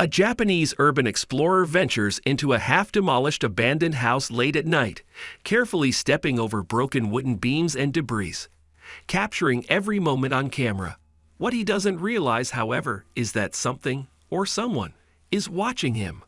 A Japanese urban explorer ventures into a half-demolished abandoned house late at night, carefully stepping over broken wooden beams and debris, capturing every moment on camera. What he doesn't realize, however, is that something or someone is watching him.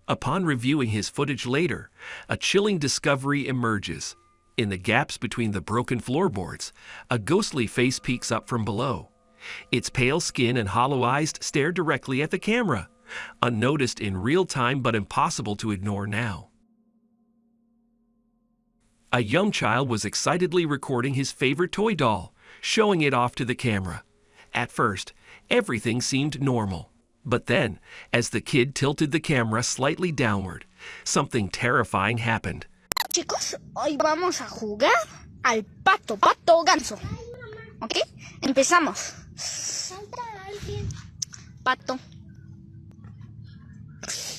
Upon reviewing his footage later, a chilling discovery emerges. In the gaps between the broken floorboards, a ghostly face peeks up from below. Its pale skin and hollow eyes stare directly at the camera, unnoticed in real time but impossible to ignore now. A young child was excitedly recording his favorite toy doll, showing it off to the camera. At first, everything seemed normal. But then, as the kid tilted the camera slightly downward, something terrifying happened. Chicos, hoy vamos a jugar al pato, pato, ganso. ¿Ok? Empezamos. Salta alguien. Pato.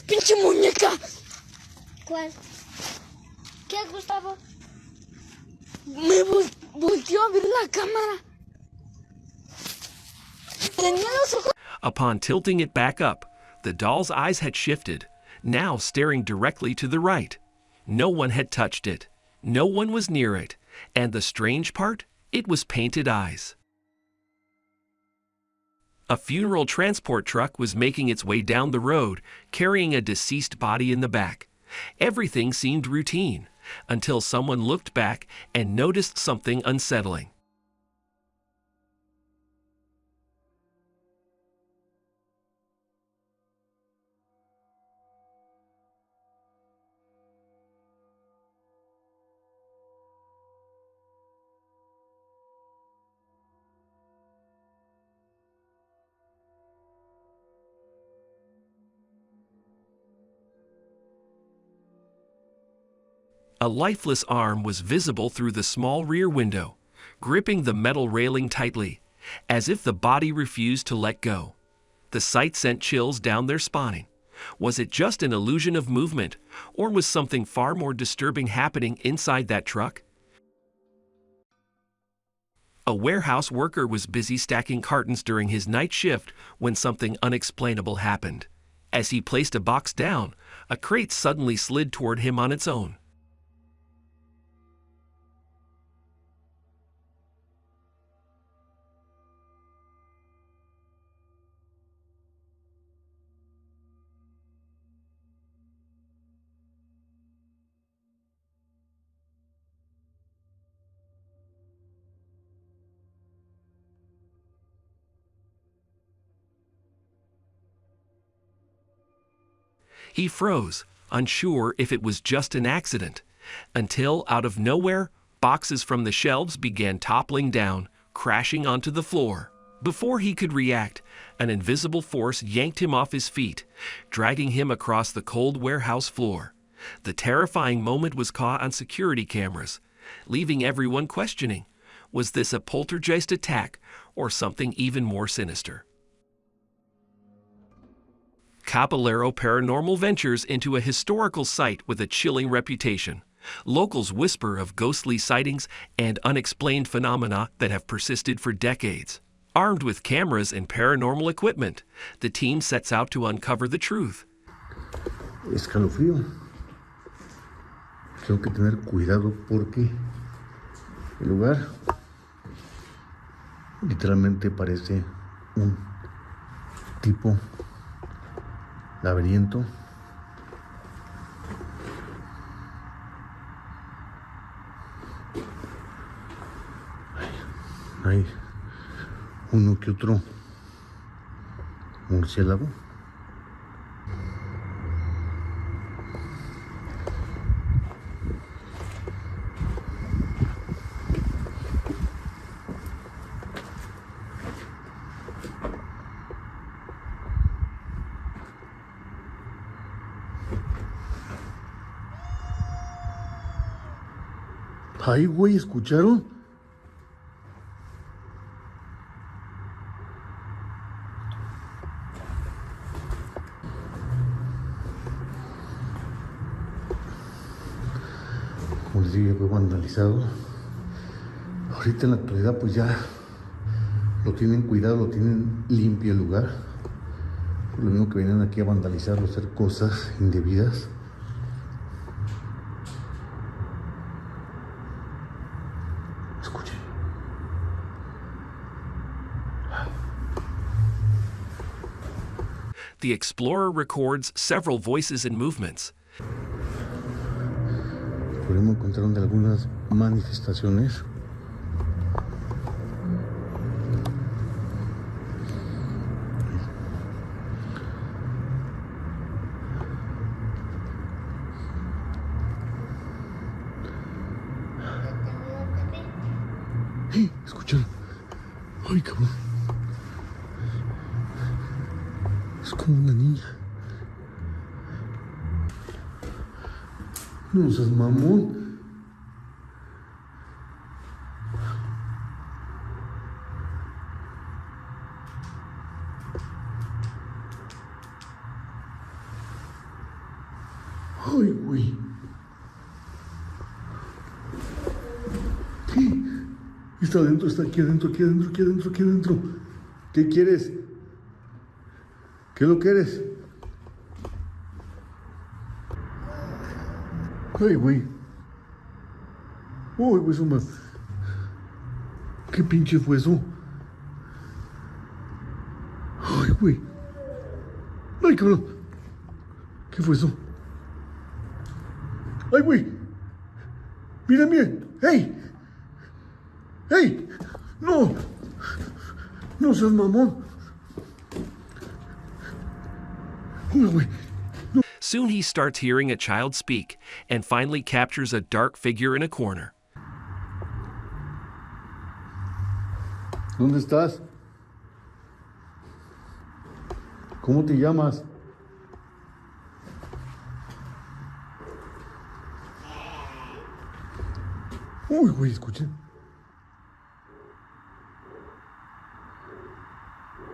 ¡Pinche muñeca! ¿Cuál? ¿Qué, Gustavo? Me volteó a ver la cámara. Tenía los ojos. Upon tilting it back up, the doll's eyes had shifted, now staring directly to the right. No one had touched it. No one was near it. And the strange part? It was painted eyes. A funeral transport truck was making its way down the road, carrying a deceased body in the back. Everything seemed routine, until someone looked back and noticed something unsettling. A lifeless arm was visible through the small rear window, gripping the metal railing tightly, as if the body refused to let go. The sight sent chills down their spine. Was it just an illusion of movement, or was something far more disturbing happening inside that truck? A warehouse worker was busy stacking cartons during his night shift when something unexplainable happened. As he placed a box down, a crate suddenly slid toward him on its own. He froze, unsure if it was just an accident, until, out of nowhere, boxes from the shelves began toppling down, crashing onto the floor. Before he could react, an invisible force yanked him off his feet, dragging him across the cold warehouse floor. The terrifying moment was caught on security cameras, leaving everyone questioning, was this a poltergeist attack or something even more sinister? Caballero Paranormal ventures into a historical site with a chilling reputation. Locals whisper of ghostly sightings and unexplained phenomena that have persisted for decades. Armed with cameras and paranormal equipment, the team sets out to uncover the truth. Escalofrío. Tengo que tener cuidado porque el lugar literalmente parece un tipo laberinto. Hay uno que otro murciélago. Ay, güey, ¿escucharon? Como les dije, fue vandalizado. Ahorita en la actualidad pues ya lo tienen cuidado, lo tienen limpio el lugar. Lo mismo que vienen aquí a vandalizarlo, a hacer cosas indebidas. Escuchen. The explorer records several voices and movements. Podemos encontrar de algunas manifestaciones. Escucharon. Ay, cabrón. Es como una niña. No seas mamón. Ay, güey. ¿Qué? Está adentro, está aquí adentro, aquí adentro, aquí adentro, aquí adentro. ¿Qué quieres? ¿Qué es lo que eres? Ay, güey. Uy, güey, eso más. ¿Qué pinche fue eso? Ay, güey. Ay, cabrón. ¿Qué fue eso? Ay, güey. Mira, mira. ¡Hey! ¡Hey! ¡No! ¡No seas mamón! Hola, güey. Soon he starts hearing a child speak and finally captures a dark figure in a corner. ¿Dónde estás? ¿Cómo te llamas? Uy, güey, escuchen.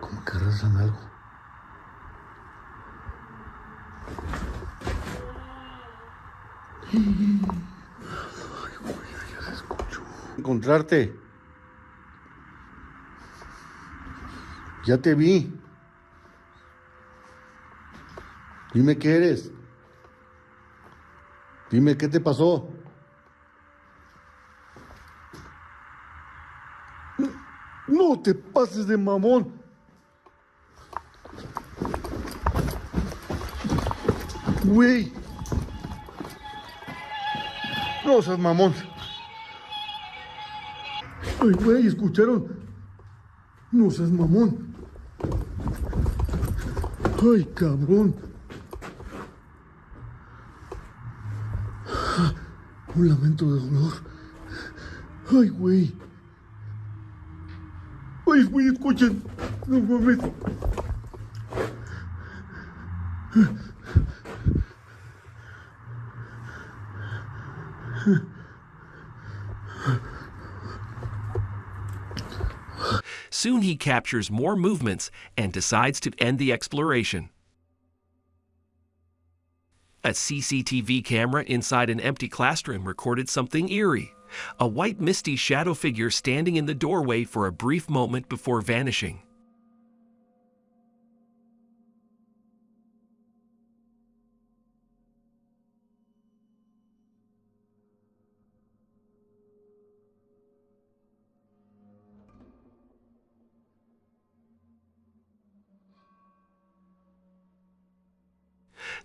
Como que arrasan algo. Ay, güey, ya se escuchó. Encontrarte. Ya te vi. Dime qué eres. Dime qué te pasó. No te pases de mamón. Güey. No seas mamón. Ay, güey, ¿escucharon? No seas mamón. Ay, cabrón. Un lamento de dolor. Ay, güey. Ay, güey, escuchen. No mames. Soon he captures more movements and decides to end the exploration. A CCTV camera inside an empty classroom recorded something eerie. A white misty shadow figure standing in the doorway for a brief moment before vanishing.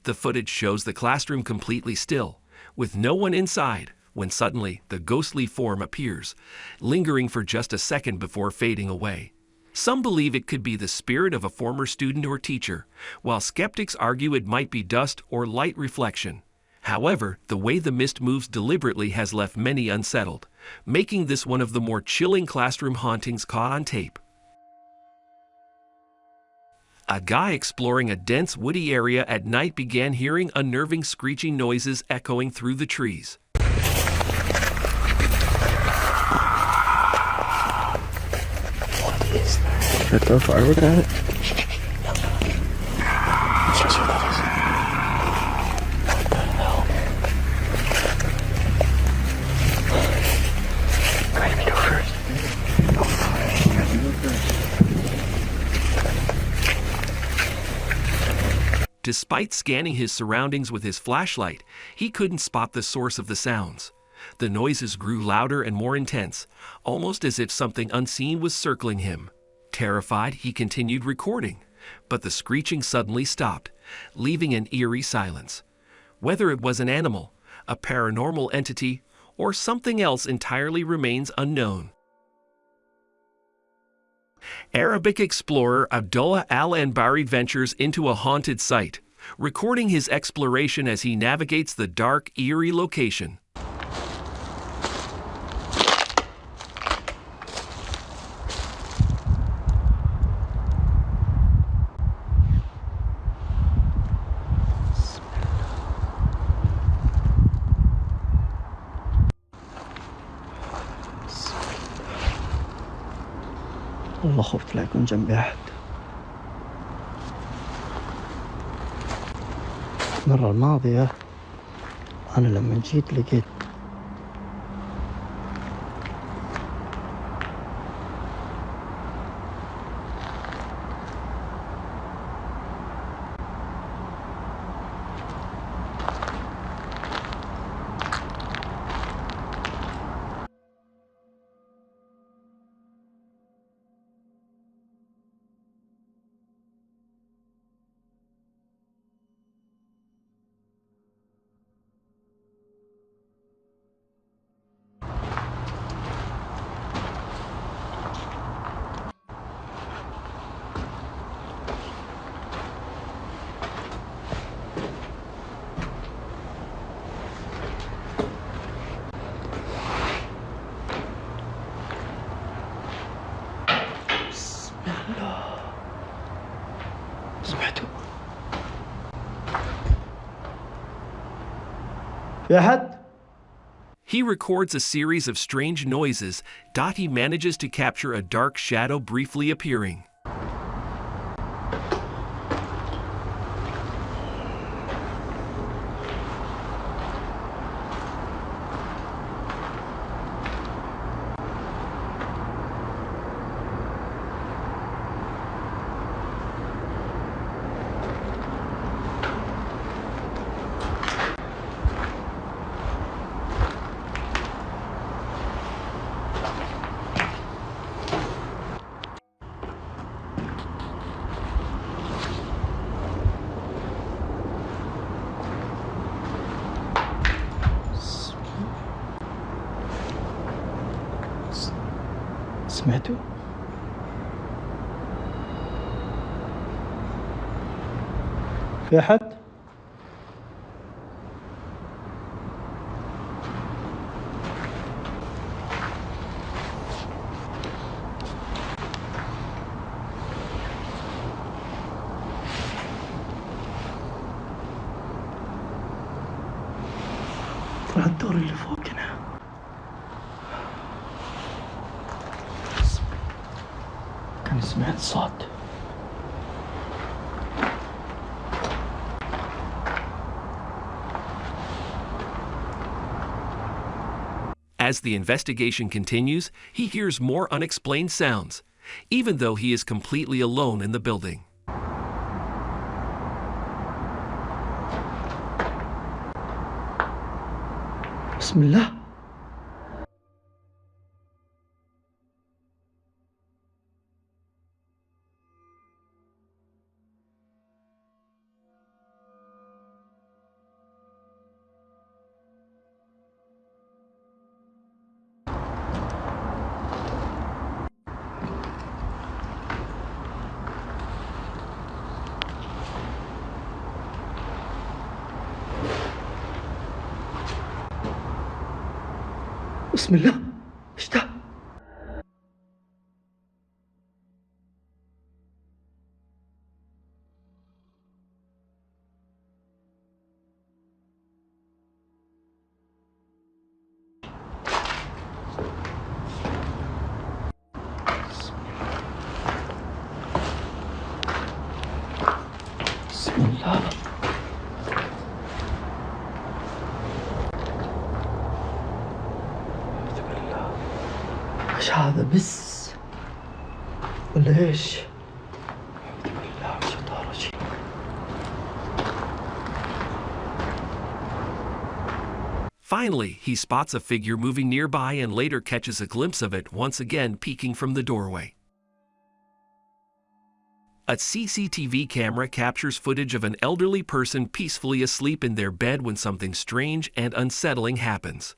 The footage shows the classroom completely still, with no one inside, when suddenly the ghostly form appears, lingering for just a second before fading away. Some believe it could be the spirit of a former student or teacher, while skeptics argue it might be dust or light reflection. However, the way the mist moves deliberately has left many unsettled, making this one of the more chilling classroom hauntings caught on tape. A guy exploring a dense woody area at night began hearing unnerving screeching noises echoing through the trees. Should I throw a firework at it? What the hell? Go ahead, go first. Despite scanning his surroundings with his flashlight, he couldn't spot the source of the sounds. The noises grew louder and more intense, almost as if something unseen was circling him. Terrified, he continued recording, but the screeching suddenly stopped, leaving an eerie silence. Whether it was an animal, a paranormal entity, or something else entirely remains unknown. Arabic explorer Abdullah Al-Anbari ventures into a haunted site, recording his exploration as he navigates the dark, eerie location. والله خفت لا يكون جنبي أحد. المرة الماضية أنا لما جيت لقيت سمعتوا؟ في أحد؟ He records a series of strange noises. He manages to capture a dark shadow briefly appearing. سمعتوا؟ في أحد؟ طلع الدور اللي فوقنا. كان سمعت صوت. As the investigation continues, he hears more unexplained sounds, even though he is completely alone in the building. بسم الله. بسم الله. ايش ده؟ بالله أعوذ بالله. ايش هذا بس ولا ايش؟ أعوذ بالله من الشيطان الرجيم. Finally, he spots a figure moving nearby and later catches a glimpse of it once again peeking from the doorway. A CCTV camera captures footage of an elderly person peacefully asleep in their bed when something strange and unsettling happens.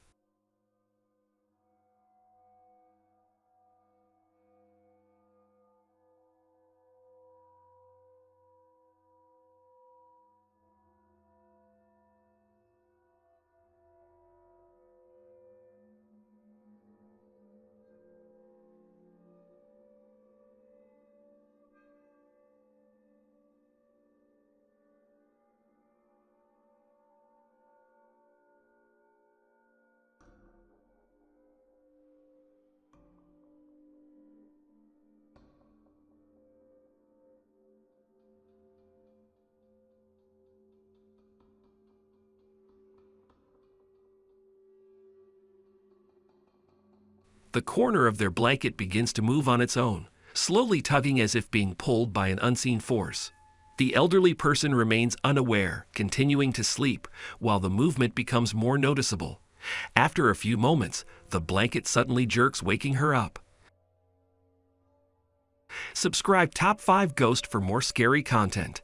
The corner of their blanket begins to move on its own, slowly tugging as if being pulled by an unseen force. The elderly person remains unaware, continuing to sleep, while the movement becomes more noticeable. After a few moments, the blanket suddenly jerks, waking her up. Subscribe Top 5 Ghost for more scary content.